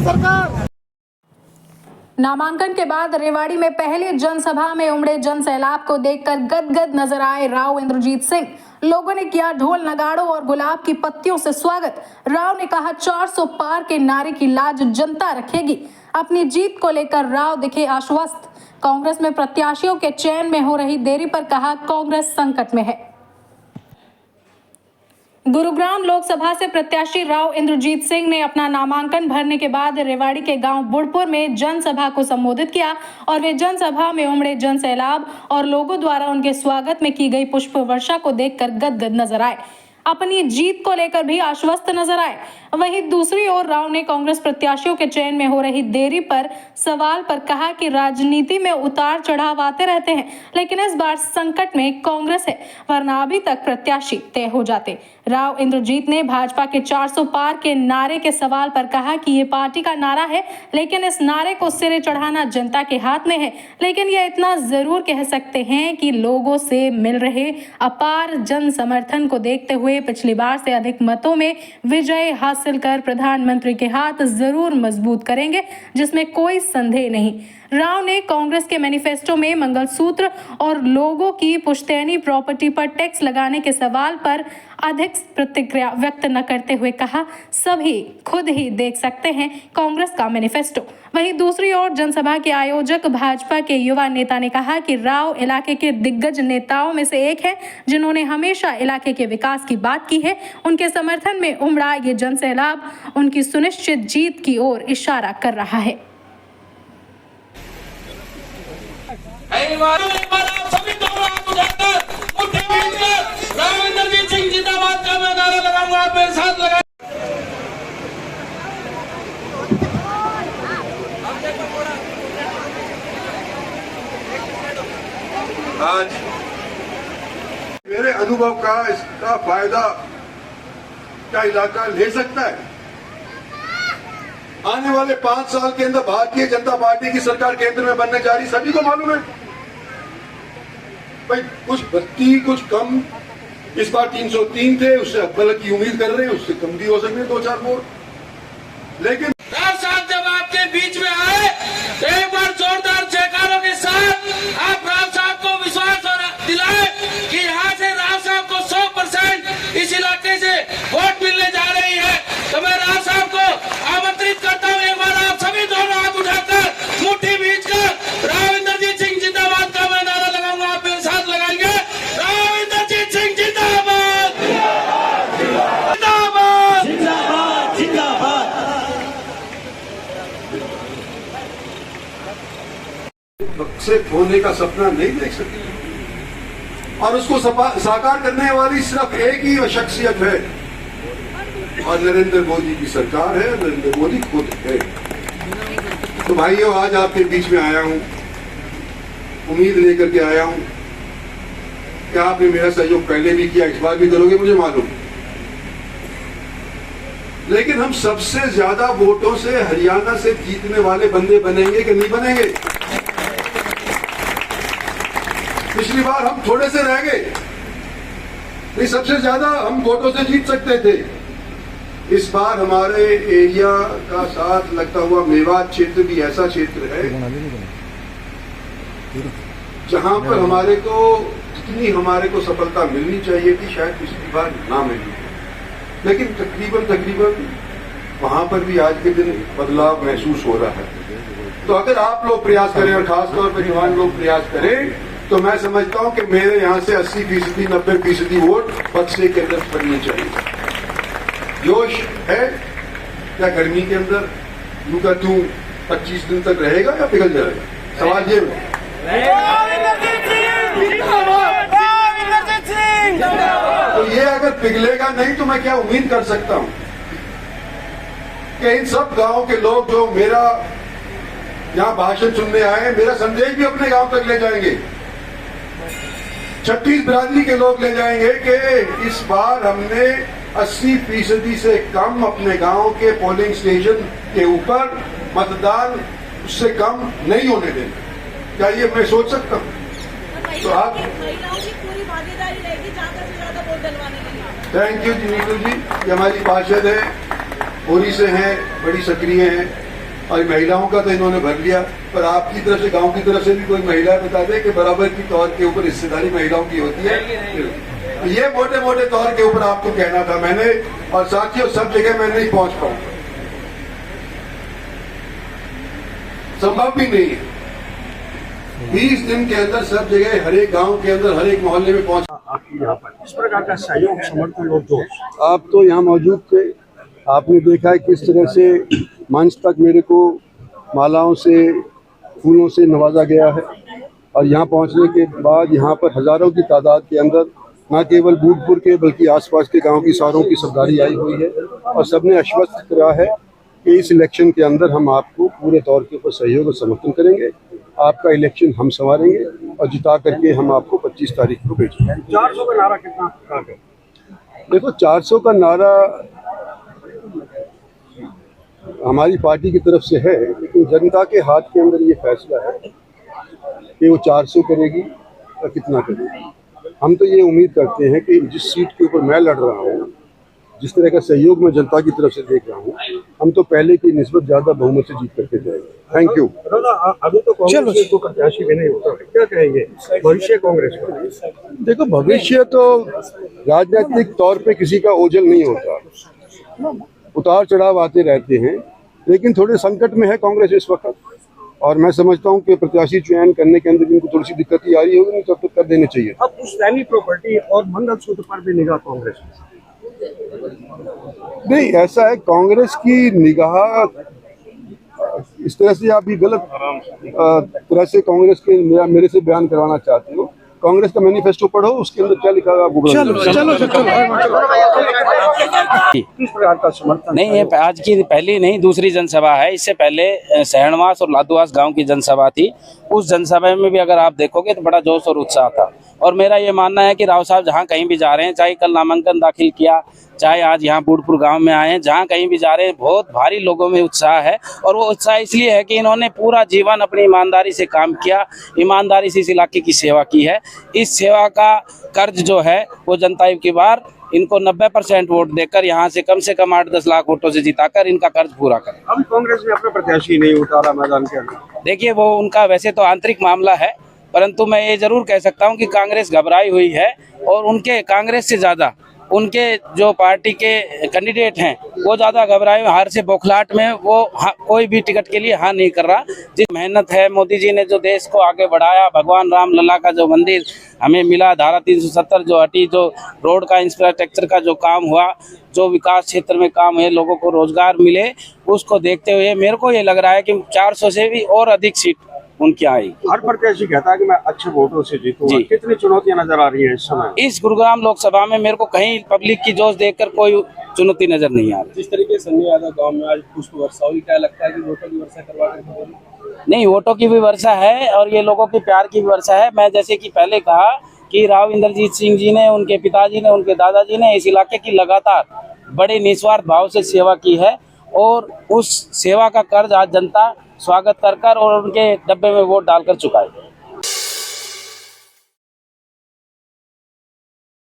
सरकार। नामांकन के बाद रेवाड़ी में पहली जनसभा में उमड़े जन सैलाब को देखकर गदगद नजर आए राव इंद्रजीत सिंह। लोगों ने किया ढोल नगाड़ों और गुलाब की पत्तियों से स्वागत। राव ने कहा 400 पार के नारे की लाज जनता रखेगी। अपनी जीत को लेकर राव दिखे आश्वस्त। कांग्रेस में प्रत्याशियों के चयन में हो रही देरी पर कहा कांग्रेस संकट में है। गुरुग्राम लोकसभा से प्रत्याशी राव इंद्रजीत सिंह ने अपना नामांकन भरने के बाद रेवाड़ी के गांव बुढ़पुर में जनसभा को संबोधित किया और वे जनसभा में उमड़े जन सैलाब और लोगों द्वारा उनके स्वागत में की गई पुष्प वर्षा को देखकर गदगद नजर आए। अपनी जीत को लेकर भी आश्वस्त नजर आए। वहीं दूसरी ओर राव ने कांग्रेस प्रत्याशियों के चयन में हो रही देरी पर सवाल पर कहा कि राजनीति में उतार चढ़ाव आते रहते हैं, लेकिन इस बार संकट में कांग्रेस है, वरना अभी तक प्रत्याशी तय हो जाते। राव इंद्रजीत ने भाजपा के 400 पार के नारे के सवाल पर कहा कि ये पार्टी का नारा है, लेकिन इस नारे को सिरे चढ़ाना जनता के हाथ में है। लेकिन ये इतना जरूर कह सकते हैं कि लोगों से मिल रहे अपार जन समर्थन को देखते हुए पिछली बार से अधिक मतों में विजय हासिल कर प्रधानमंत्री के हाथ जरूर मजबूत करेंगे, जिसमें कोई संदेह नहीं। राव ने कांग्रेस के मैनिफेस्टो में मंगलसूत्र और लोगों की पुश्तैनी प्रॉपर्टी पर टैक्स लगाने के सवाल पर अधिक प्रतिक्रिया व्यक्त न करते हुए कहा, सभी खुद ही देख सकते हैं कांग्रेस का मैनिफेस्टो। वहीं दूसरी ओर जनसभा के आयोजक भाजपा के युवा नेता ने कहा कि राव इलाके के दिग्गज नेताओं में से एक है, जिन्होंने हमेशा इलाके के विकास की बात की है। उनके समर्थन में उमड़ा ये जन सैलाब उनकी सुनिश्चित जीत की ओर इशारा कर रहा है। सभी राव इंद्रजीत सिंह जिंदाबाद का मैं नारा लगाऊंगा, आप मेरे साथ लगाएं। आज मेरे अनुभव का इसका फायदा क्या इलाका ले सकता है? आने वाले 5 साल के अंदर भारतीय जनता पार्टी की सरकार केंद्र में बनने जा रही, सभी को मालूम है भाई। कुछ बढ़ती कुछ कम, इस बार 303 थे, उससे अव्वल की उम्मीद कर रहे हैं, उससे कम भी हो सकते हैं 2-4 वोट। लेकिन राव साहब जब आपके बीच में आए तो एक बार जोरदार जयकारों के साथ आप राव साहब को विश्वास दिलाए कि यहाँ से राव साहब को 100% इस इलाके से वोट मिलने जा रही है। तो मैं राव साहब को आमंत्रित करता हूँ, एक बार आप सभी दोनों हाथ उठाकर मुट्ठी बीच कर राव इंद्रजीत सिंह जिंदाबाद का मैं नारा लगाऊंगा, आप मेरे साथ लगाएंगे। राव इंद्रजीत सिंह जिंदाबाद, जिंदाबाद, जिंदाबाद, जिंदाबाद। बक्से खोलने का सपना नहीं देख सकते और उसको साकार करने वाली सिर्फ एक ही शख्सियत है और नरेंद्र मोदी की सरकार है, नरेंद्र मोदी खुद है। तो भाइयों, आज आपके बीच में आया हूं, उम्मीद लेकर के आया हूं कि आपने मेरा सहयोग पहले भी किया, इस बार भी करोगे, मुझे मालूम। लेकिन हम सबसे ज्यादा वोटों से हरियाणा से जीतने वाले बंदे बनेंगे कि नहीं बनेंगे? पिछली बार हम थोड़े से रह गए, नहीं सबसे ज्यादा हम वोटों से जीत सकते थे। इस बार हमारे एरिया का साथ लगता हुआ मेवात क्षेत्र भी ऐसा क्षेत्र है जहां पर हमारे को सफलता मिलनी चाहिए थी, शायद पिछली बार ना मिली, लेकिन तकरीबन वहां पर भी आज के दिन बदलाव महसूस हो रहा है। तो अगर आप लोग प्रयास करें और खासतौर पर जवान लोग प्रयास करें, तो मैं समझता हूं कि मेरे यहां से 80%, 90% वोट बक्से के अंदर पड़नी चाहिए। जोश है क्या गर्मी के अंदर? यूं का तू 25 दिन तक रहेगा या पिघल जाएगा? सवाल ये है। तो ये अगर पिघलेगा नहीं तो मैं क्या उम्मीद कर सकता हूं कि इन सब गांव के लोग जो मेरा यहां भाषण सुनने आए हैं, मेरा संदेश भी अपने गांव तक ले जाएंगे। 36 बिरादरी के लोग ले जाएंगे कि इस बार हमने 80% से कम अपने गांव के पोलिंग स्टेशन के ऊपर मतदान उससे कम नहीं होने देना। क्या ये मैं सोच सकता हूँ? तो आप महिलाओं की पूरी भागीदारी रहेगी ज्यादा से ज्यादा वोट डलवाने के लिए। थैंक यू जी नीतू जी, ये हमारी पार्षद है, होरी से हैं, बड़ी सक्रिय हैं। और महिलाओं का तो इन्होंने भर लिया, पर आपकी तरफ से, गांव की तरफ से भी कोई महिला बता दे कि बराबर की तौर के ऊपर हिस्सेदारी महिलाओं की होती है। ये मोटे मोटे तौर के ऊपर आपको कहना था मैंने, और साथियों सब जगह मैं नहीं पहुंच पाऊंगा, संभव भी नहीं है 20 दिन के अंदर सब जगह, हर एक गांव के अंदर, हर एक मोहल्ले में पहुंच। आपकी यहाँ पर इस प्रकार का सहयोग, समर्थन और जोश, आप तो यहाँ मौजूद थे, आपने देखा है किस तरह से मंच तक मेरे को मालाओं से, फूलों से नवाजा गया है, और यहाँ पहुँचने के बाद यहाँ पर हज़ारों की तादाद के अंदर न केवल बूटपुर के बल्कि आसपास के गांव की सारों की सरदारी आई हुई है, और सबने आश्वस्त करा है कि इस इलेक्शन के अंदर हम आपको पूरे तौर के ऊपर सहयोग और समर्थन करेंगे, आपका इलेक्शन हम संवारेंगे और जिता करके हम आपको 25 तारीख को भेजेंगे। 400 का नारा कितना कारगर? देखो 400 का नारा हमारी पार्टी की तरफ से है, लेकिन जनता के हाथ के अंदर ये फैसला है कि वो 400 करेगी या कितना करेगी। हम तो ये उम्मीद करते हैं कि जिस सीट के ऊपर मैं लड़ रहा हूँ, जिस तरह का सहयोग मैं जनता की तरफ से देख रहा हूँ, हम तो पहले की निस्बत ज्यादा बहुमत से जीत करके जाएंगे। Thank you. अभी तो कांग्रेस को प्रत्याशी भी नहीं होता, क्या कहेंगे भविष्य कांग्रेस का? देखो भविष्य तो राजनीतिक तौर पे किसी का ओझल नहीं होता, उतार चढ़ाव आते रहते हैं, लेकिन थोड़े संकट में है कांग्रेस इस वक्त, और मैं समझता हूं कि प्रत्याशी चयन करने के अंदर इनको थोड़ी सी दिक्कत ही आ रही होगी, नहीं तब तक कर देने चाहिए। अब उस सैनी प्रॉपर्टी और मंगलसूत्र पर भी निगाह कांग्रेस नहीं, ऐसा है कांग्रेस की निगाह इस तरह से आप भी गलत तरह से कांग्रेस के मेरे से बयान करवाना चाहते हो। कांग्रेस का मैनिफेस्टो पढ़ो, उसके अंदर क्या लिखा है आपको। किस प्रकार का समर्थन? नहीं, ये आज की पहली नहीं, दूसरी जनसभा है। इससे पहले सहणवास और लादुआस गांव की जनसभा थी। उस जनसभा में भी अगर आप देखोगे तो बड़ा जोश और उत्साह था, और मेरा ये मानना है कि राव साहब जहाँ कहीं भी जा रहे हैं, चाहे कल नामांकन दाखिल किया, चाहे आज यहाँ बूटपुर गांव में आए हैं, जहाँ कहीं भी जा रहे हैं, बहुत भारी लोगों में उत्साह है। और वो उत्साह इसलिए है कि इन्होंने पूरा जीवन अपनी ईमानदारी से काम किया, ईमानदारी से इस इलाके की सेवा की है। इस सेवा का कर्ज जो है वो जनता की बार इनको 90% वोट देकर यहाँ से कम 8-10 लाख वोटों से जिताकर इनका कर्ज पूरा करें। अभी कांग्रेस ने अपना प्रत्याशी नहीं उतारा मैदान के अंदर। देखिए, वो उनका वैसे तो आंतरिक मामला है, परंतु मैं ये जरूर कह सकता हूँ कि कांग्रेस घबराई हुई है, और उनके कांग्रेस से ज़्यादा उनके जो पार्टी के कैंडिडेट हैं वो ज़्यादा घबराए हुए, हार से बौखलाहट में वो कोई भी टिकट के लिए हाँ नहीं कर रहा। जिस मेहनत है, मोदी जी ने जो देश को आगे बढ़ाया, भगवान राम लला का जो मंदिर हमें मिला, धारा 370 जो हटी, जो रोड का इंफ्रास्ट्रक्चर का जो काम हुआ, जो विकास क्षेत्र में काम हुए, लोगों को रोजगार मिले, उसको देखते हुए मेरे को ये लग रहा है कि 400 से भी और अधिक सीट उनकी आई। हर प्रत्याशी कहता है कि मैं अच्छे वोटों से जीतूंगा। कितनी चुनौतियां नजर आ रही हैं इस समय? इस गुरुग्राम लोकसभा में मेरे को कहीं पब्लिक की जोश देखकर कोई चुनौती नजर नहीं आ रही। जिस तरीके से संजय यादव गांव में आज पुष्प वर्षा हुई, क्या लगता है कि वोटों की वर्षा करवा कर? नहीं, वोटों की भी वर्षा है और ये लोगों के प्यार की भी वर्षा है। मैं जैसे कि पहले कहा कि राव इंद्रजीत सिंह जी ने, उनके पिताजी ने, उनके दादाजी ने इस इलाके की लगातार बड़े निस्वार्थ भाव से सेवा की है, और उस सेवा का कर्ज आज जनता स्वागत कर और उनके डब्बे में वोट डालकर चुकाए।